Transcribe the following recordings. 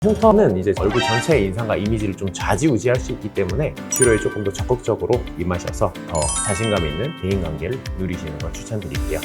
흉터는 이제 얼굴 전체의 인상과 이미지를 좀 좌지우지할 수 있기 때문에 치료에 조금 더 적극적으로 임하셔서 더 자신감 있는 대인관계를 누리시는 걸 추천드릴게요.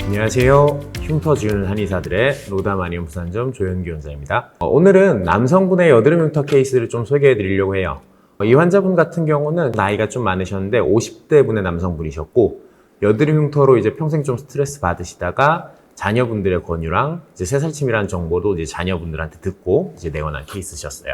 안녕하세요. 흉터 지우는 한의사들의 로다마니움 부산점 조현규 원장입니다. 오늘은 남성분의 여드름 흉터 케이스를 좀 소개해 드리려고 해요. 이 환자분 같은 경우는 나이가 좀 많으셨는데 50대 분의 남성분이셨고, 여드름 흉터로 이제 평생 좀 스트레스 받으시다가 자녀분들의 권유랑 이제 새살침이라는 정보도 이제 자녀분들한테 듣고 이제 내원한 케이스셨어요.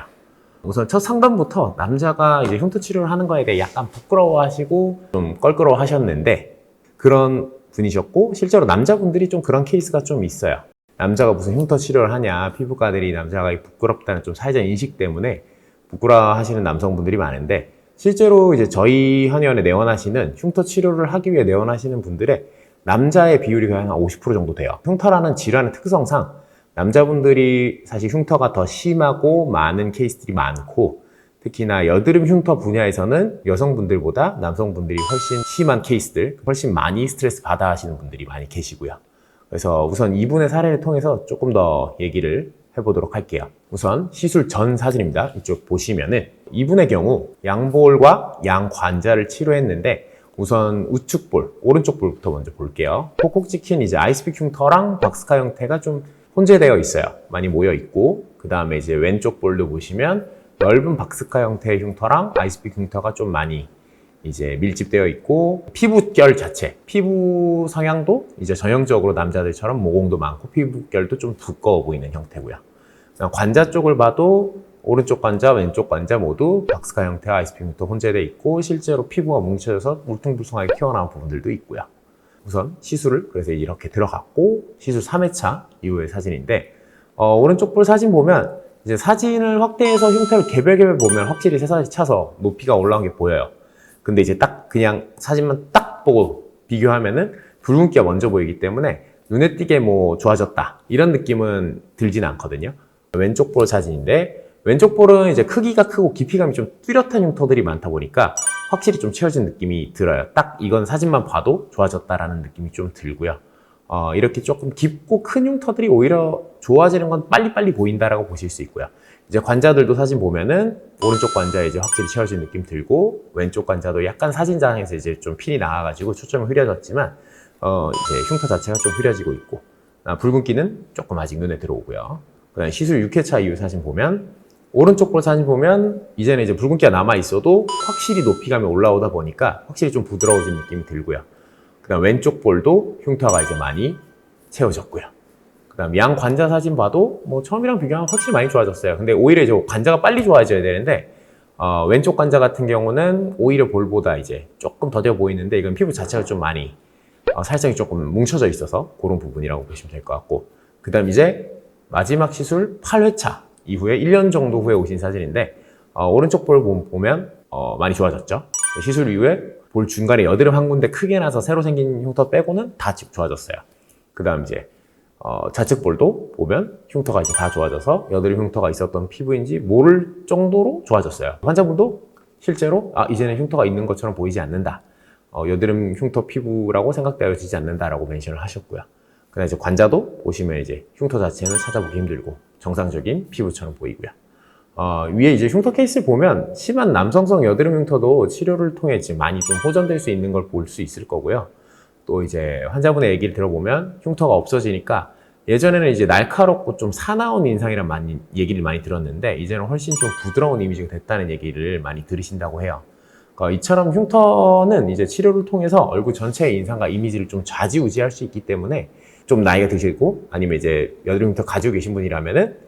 우선 첫 상담부터 남자가 이제 흉터 치료를 하는 거에 대해 약간 부끄러워하시고 좀 껄끄러워 하셨는데, 그런 분이셨고, 실제로 남자분들이 좀 그런 케이스가 좀 있어요. 남자가 무슨 흉터 치료를 하냐, 피부과들이 남자가 부끄럽다는 좀 사회적 인식 때문에 부끄러워 하시는 남성분들이 많은데, 실제로 이제 저희 한의원에 내원하시는 흉터 치료를 하기 위해 내원하시는 분들의 남자의 비율이 거의 한 50% 정도 돼요. 흉터라는 질환의 특성상 남자분들이 사실 흉터가 더 심하고 많은 케이스들이 많고, 특히나 여드름 흉터 분야에서는 여성분들보다 남성분들이 훨씬 심한 케이스들, 훨씬 많이 스트레스 받아 하시는 분들이 많이 계시고요. 그래서 우선 이분의 사례를 통해서 조금 더 얘기를 해보도록 할게요. 우선 시술 전 사진입니다. 이쪽 보시면은 이분의 경우 양볼과 양관자를 치료했는데, 우선 우측 볼, 오른쪽 볼부터 먼저 볼게요. 콕콕 찍힌 이제 아이스픽 흉터랑 박스카 형태가 좀 혼재되어 있어요. 많이 모여 있고, 그 다음에 이제 왼쪽 볼도 보시면 넓은 박스카 형태의 흉터랑 아이스픽 흉터가 좀 많이 이제 밀집되어 있고, 피부결 자체, 피부 성향도 이제 전형적으로 남자들처럼 모공도 많고 피부결도 좀 두꺼워 보이는 형태고요. 관자 쪽을 봐도 오른쪽 관자, 왼쪽 관자 모두 박스카 형태와 아이스픽 흉터 혼재되어 있고, 실제로 피부가 뭉쳐져서 울퉁불퉁하게 튀어나온 부분들도 있고요. 우선 시술을 그래서 이렇게 들어갔고, 시술 3회차 이후의 사진인데, 오른쪽 볼 사진 보면 이제 사진을 확대해서 흉터를 개별 보면 확실히 새살이 차서 높이가 올라온 게 보여요. 근데 이제 딱 그냥 사진만 딱 보고 비교하면은 붉은기가 먼저 보이기 때문에 눈에 띄게 뭐 좋아졌다 이런 느낌은 들진 않거든요. 왼쪽 볼 사진인데, 왼쪽 볼은 이제 크기가 크고 깊이감이 좀 뚜렷한 흉터들이 많다 보니까 확실히 좀 채워진 느낌이 들어요. 딱 이건 사진만 봐도 좋아졌다라는 느낌이 좀 들고요. 이렇게 조금 깊고 큰 흉터들이 오히려 좋아지는 건 빨리빨리 보인다라고 보실 수 있고요. 이제 관자들도 사진 보면은 오른쪽 관자에 이제 확실히 채워진 느낌 들고, 왼쪽 관자도 약간 사진장에서 이제 좀 핀이 나와가지고 초점이 흐려졌지만, 이제 흉터 자체가 좀 흐려지고 있고, 붉은기는 조금 아직 눈에 들어오고요. 그다음에 시술 6회차 이후 사진 보면, 오른쪽 볼 사진 보면 이제는 이제 붉은기가 남아 있어도 확실히 높이감이 올라오다 보니까 확실히 좀 부드러워진 느낌이 들고요. 그다음 왼쪽 볼도 흉터가 이제 많이 채워졌고요. 그다음 양 관자 사진 봐도 뭐 처음이랑 비교하면 확실히 많이 좋아졌어요. 근데 오히려 이제 관자가 빨리 좋아져야 되는데, 왼쪽 관자 같은 경우는 오히려 볼보다 이제 조금 더뎌 보이는데, 이건 피부 자체가 좀 많이 살짝이 조금 뭉쳐져 있어서 그런 부분이라고 보시면 될 것 같고, 그다음 이제 마지막 시술 8회차 이후에 1년 정도 후에 오신 사진인데, 오른쪽 볼 보면 많이 좋아졌죠. 시술 이후에 볼 중간에 여드름 한 군데 크게 나서 새로 생긴 흉터 빼고는 다 좋아졌어요. 그 다음 이제 좌측 볼도 보면 흉터가 이제 다 좋아져서 여드름 흉터가 있었던 피부인지 모를 정도로 좋아졌어요. 환자분도 실제로 이제는 흉터가 있는 것처럼 보이지 않는다, 여드름 흉터 피부라고 생각되어지지 않는다라고 멘션을 하셨고요. 그다음 이제 관자도 보시면 이제 흉터 자체는 찾아보기 힘들고 정상적인 피부처럼 보이고요. 위에 이제 흉터 케이스를 보면 심한 남성성 여드름 흉터도 치료를 통해 지금 많이 좀 호전될 수 있는 걸 볼 수 있을 거고요. 또 이제 환자분의 얘기를 들어보면 흉터가 없어지니까 예전에는 이제 날카롭고 좀 사나운 인상이란 얘기를 많이 들었는데, 이제는 훨씬 좀 부드러운 이미지가 됐다는 얘기를 많이 들으신다고 해요. 이처럼 흉터는 이제 치료를 통해서 얼굴 전체의 인상과 이미지를 좀 좌지우지할 수 있기 때문에, 좀 나이가 드시고 아니면 이제 여드름 흉터 가지고 계신 분이라면은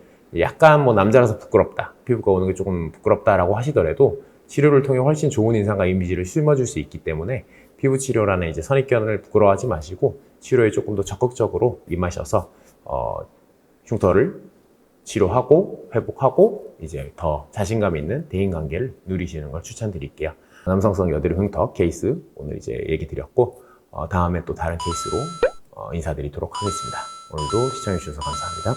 약간 뭐 남자라서 부끄럽다, 피부가 오는 게 조금 부끄럽다라고 하시더라도 치료를 통해 훨씬 좋은 인상과 이미지를 심어줄 수 있기 때문에, 피부 치료라는 이제 선입견을 부끄러워하지 마시고 치료에 조금 더 적극적으로 임하셔서 흉터를 치료하고 회복하고 이제 더 자신감 있는 대인관계를 누리시는 걸 추천드릴게요. 남성성 여드름 흉터 케이스 오늘 이제 얘기 드렸고, 다음에 또 다른 케이스로 인사드리도록 하겠습니다. 오늘도 시청해주셔서 감사합니다.